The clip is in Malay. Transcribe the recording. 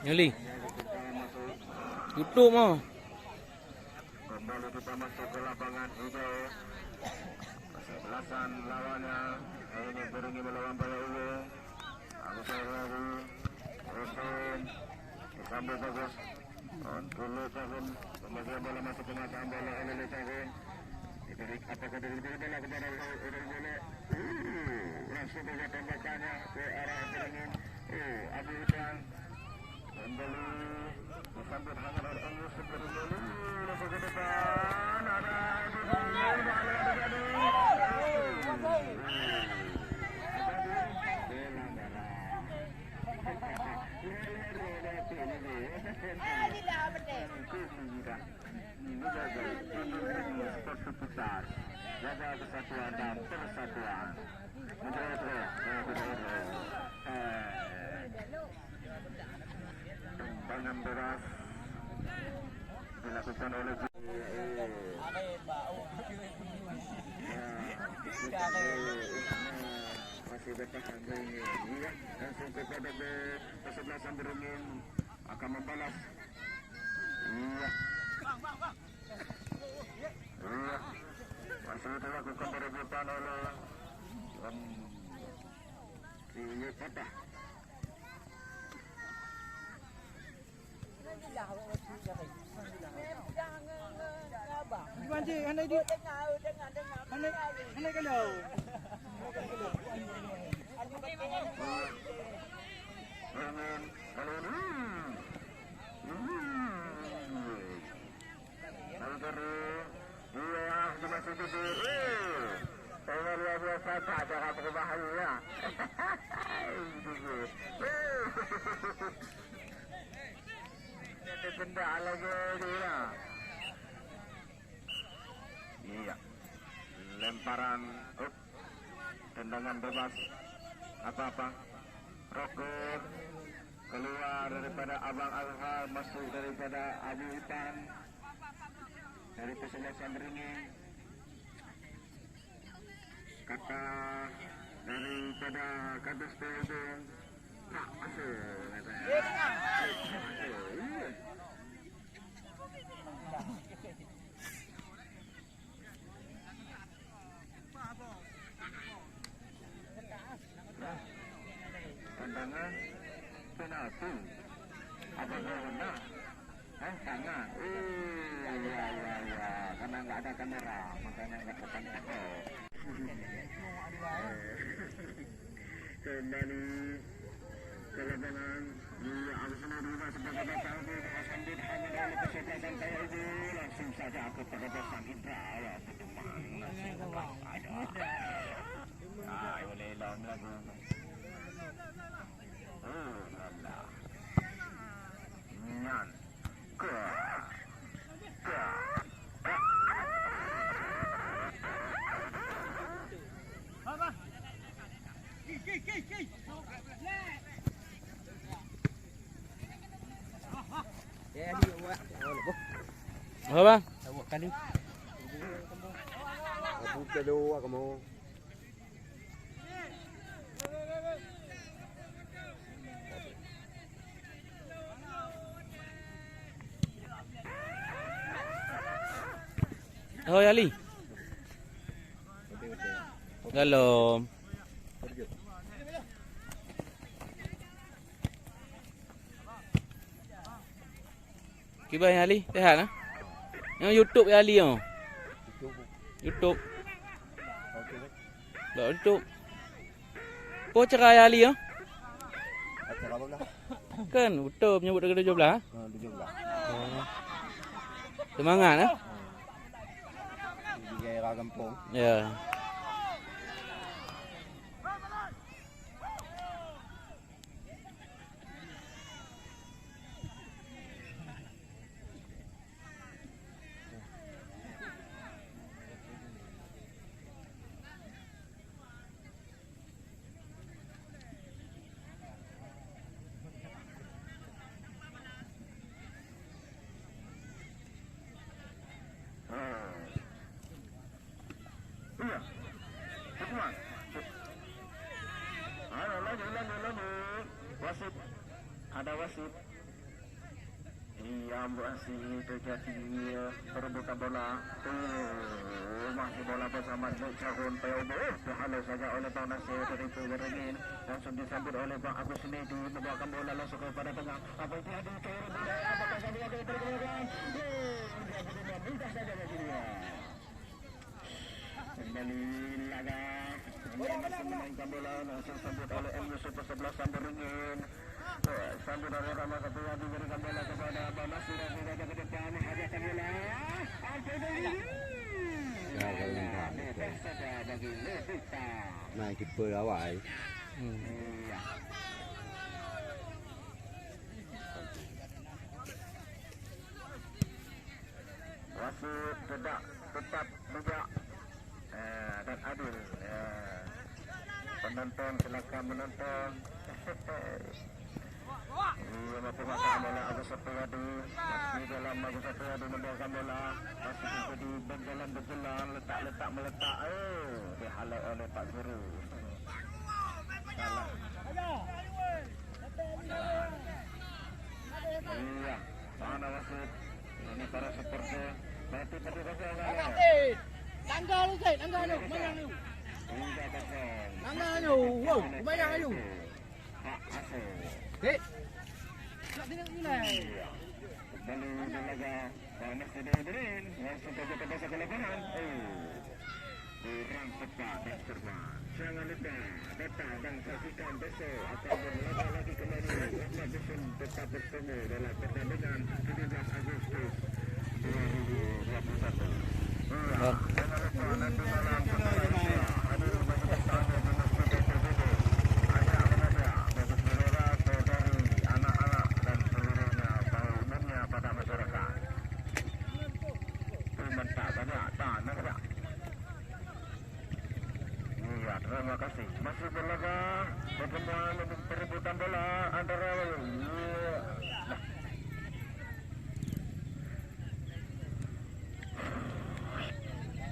Nyali. Tutup mah. Kembali kita masuk ke lapangan hijau. Kesebelasan lawannya ini beringin melawan Baya Uwe. Agus Rawi, Rosin, disambut bagus. Dulu tahun pembagian bola masuk ke mata bola oleh tahun. Diberi apakah dari bola kepada bola? Langsung saja tembakannya ke arah beringin. Abu Hutan kembali disambut hangat oleh Angus sebelum dulu langsung ke depan ada jaga kesatuan dan persatuan. Tembakan deras dilakukan oleh masih bertahan ini langsung kepada kesebelasan beringin akan membalas. Masih dilakukan perebutan oleh Sini patah. Gimana sih? Handai di. Handai kalau. Luar biasa cara perubahannya. Ada benda lagi dia. Iya. Lemparan tendangan bebas apa-apa. Rocker keluar daripada Abang Alhar, masuk daripada Abu Hutan dari kesebelasan beringin. Kata daripada Kadus itu tak masuk katanya. Tendangan penalti. Apa guna? Tangan. Ya. Karena nggak ada kamera, makanya nggak ketangkap. Kembali ke lapangan Arsenal Rima sebagai datang di Sambut hanya dalam kesempatan saya itu langsung saja aku terhadap Indra ya teman ada boleh lawan lagu lala nyan ke Apa bang? Kali. Aku kedua kamu. Oh Ali. Galom. Kibai Ali, sehat ah? Yang YouTube ya Ali oh. YouTube. Lah YouTube. Po cerai Ali oh. Acara apa lah? Kan betul menyebut dekat 17. 17. Semangat ah. Di daerah kampung. Ya. Iya. Semua. Ayo lagi. Wasit. Ada wasit. Iya, masih terjadi perebutan bola. Masih bola bersama Cahun Payobo. Dihalau saja oleh Bang Nasir dari Beringin. Langsung disambut oleh Bang Agus Nedi. Membawakan bola langsung kepada tengah. Apa itu ada cara bola? Apakah saja ada pergerakan? Dia minta saja bagi dia. Kembali laga. Memainkan bola langsung sambut oleh M Yusuf sebelah Beringin. Sambut dari Rama Ketua diberikan bola kepada Bang Nasir dan juga ke depan hajatan bola. Này keeper awak. Wasit tetap bijak dan adil. Penonton silakan menonton. Membawakan bola Agus Satriadi. Masih dalam Agus Satriadi membawakan bola. Masih menjadi berjalan letak meletak. Dihalau oleh Pak Guru. Salah. Iya, mana wasit? Ini para supporter. Berarti perlu Tangga lu, Zai. Tangga lu. Mana lu? Tangga lu. Wow, banyak lu. Pak Asel. Hei. Tak tengok nilai. Kembali di laga Panas Beringin. Langsung saja ke pasar ke lapangan. Kurang tepat dan serban. Jangan lupa datang dan saksikan besok akan berlaga lagi kembali. Rahmat Dusun tetap bertemu dalam pertandingan 17 Agustus 2021. Jangan lupa nanti malam Malaysia hadir bagi bertanya dengan PPPB. Ayah mengajar bagi saudara saudari anak-anak dan seluruhnya umumnya pada masyarakat. Mentak banyak tak nak. Ya, terima kasih. Masih berlaga pertemuan perebutan bola antara